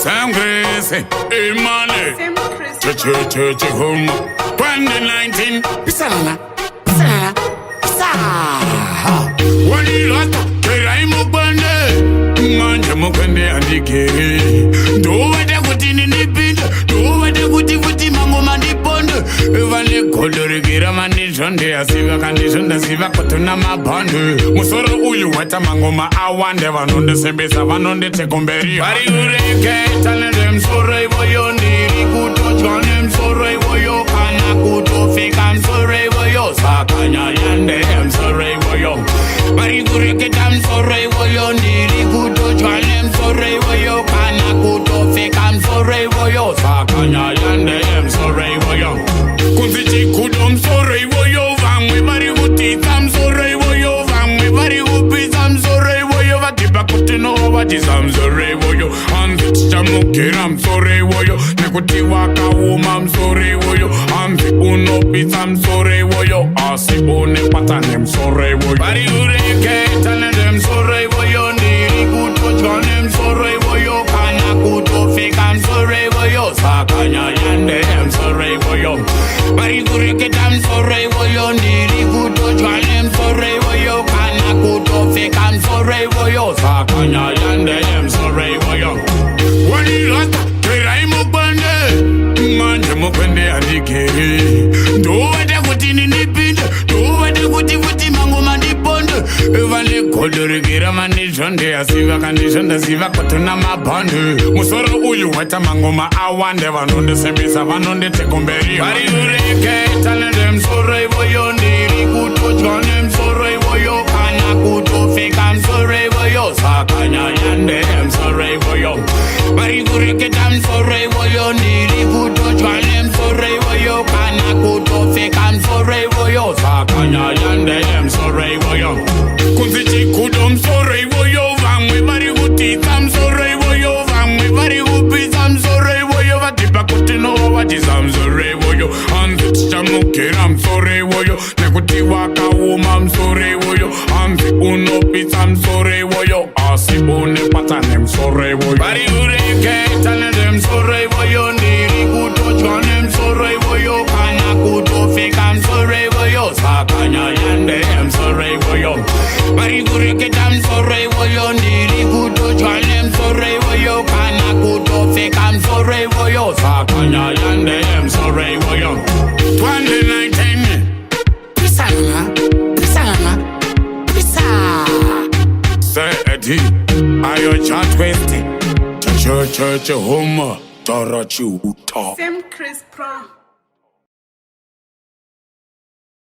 Sam Grace, Imane, Church home, 2019, Pisana, Wani Lata, Keraimo Bande, Manja Mokande and the Kiri. Do what they put in the pit, do what they put in Mango Mandi Pond. Evale Kodori Giramani Sunday, a Siva condition, the Siva Kotunama Bandu. Musoro Uyu, what a Mangoma, I want ever on the same base of one on the Tecomberi. Ari Ureke, telling them sorry, Boyondi, Kuto, John, them sorry, Boyo, Kana, Kuto, Fake, I'm sorry, Boyo, Sakanya, Yande, I'm sorry, Boyo. Ari Ureke, I'm sorry, Boyondi, Kuto, John, them sorry, Boyo, Kana, Kuto, Fake, I'm sorry, Boyo, Sakanya, Yande, I'm sorry, Boyo. Kunzichi kudom sorry woyo vangwe bari guti tam sorry woyo vangwe bari gupi tam sorry woyo vatiba kutino wati tam sorry woyo anzi chamuke ram sorry woyo nekuti waka wumam sorry woyo anzi uno pitam sorry woyo asi une patanem sorry woyo bari ureke tanem sorry woyo ndiri kuto chanem sorry woyo kana kuto fikam sorry woyo sakanya yande em sorry woyo bari kureke tam sorry woyo ndiri kuto chanem sorry woyo kana kuto fikam sorry woyo sakanya yande em sorry woyo wani lata keraimo bande manje mokende andikeri do wade kutini nipinde do wade kuti mango mandiponde evale kodori giramani sonde asiva condition the siva kotuna mabande musoro uyu wata mangoma awande vanonde sembisa vanonde tekomberi bari ureke tell them sorry boyo ndiri kuto jonem sorry boyo kana kuto fake I'm sorry boyo sakanya yande I'm sorry boyo bari ureke tam sorry boyo ndiri kuto jonem sorry boyo kana kuto fake I'm sorry boyo sakanya yande I'm sorry boyo kunzichi kudom sorry boyo vangwe bari guti tam sorry boyo vangwe bari gupi tam sorry boyo vatiba kutino wati tam sorry boyo anzi chamuke ram sorry boyo nekuti waka wumam sorry boyo anzi uno pitam sorry boyo asi une patanem sorry boyo bari ureke tanem sorry boyo ndiri kuto chanem sorry boyo kana kuto fikam sorry boyo sakanya yande em sorry boyo bari kureke tam sorry boyo ndiri kuto chanem sorry boyo kana kuto fikam sorry boyo sakanya yande em sorry boyo 2019 Pisana Say Eddie ayo chat west church home Tarachuta Sam Chris Pro